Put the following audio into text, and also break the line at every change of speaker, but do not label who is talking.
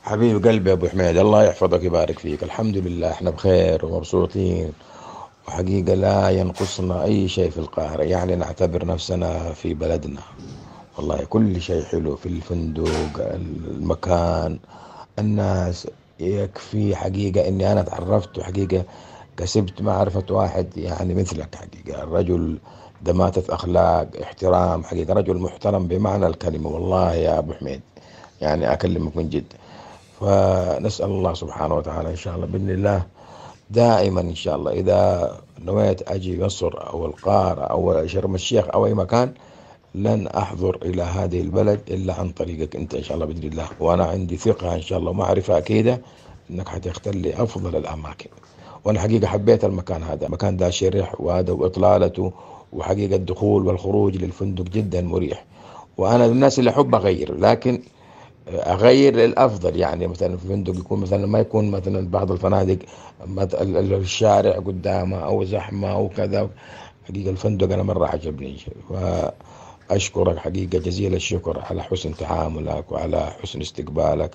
حبيب قلبي يا ابو حميد، الله يحفظك ويبارك فيك. الحمد لله احنا بخير ومبسوطين، وحقيقة لا ينقصنا اي شيء في القاهرة، يعني نعتبر نفسنا في بلدنا. والله كل شيء حلو في الفندق، المكان، الناس. يكفي حقيقة اني انا تعرفت، وحقيقة كسبت معرفة واحد يعني مثلك. حقيقة الرجل دماثة اخلاق، احترام، حقيقة رجل محترم بمعنى الكلمة والله يا ابو حميد. يعني اكلمك من جد. فنسأل الله سبحانه وتعالى إن شاء الله بإذن الله دائما إن شاء الله، إذا نويت أجي مصر أو القاهرة أو شرم الشيخ أو أي مكان، لن أحضر إلى هذه البلد إلا عن طريقك أنت إن شاء الله بإذن الله. وأنا عندي ثقة إن شاء الله ومعرفة أكيدة أنك حتختار لي أفضل الأماكن. وأنا حقيقة حبيت المكان هذا، المكان ده شرح وهذا وإطلالته، وحقيقة الدخول والخروج للفندق جدا مريح. وأنا من الناس اللي أحب أغير، لكن اغير للافضل. يعني مثلا في فندق يكون مثلا ما يكون مثلا بعض الفنادق الشارع قدامه او زحمه او كذا. حقيقه الفندق انا مره عجبني، واشكرك حقيقه جزيل الشكر على حسن تعاملك وعلى حسن استقبالك.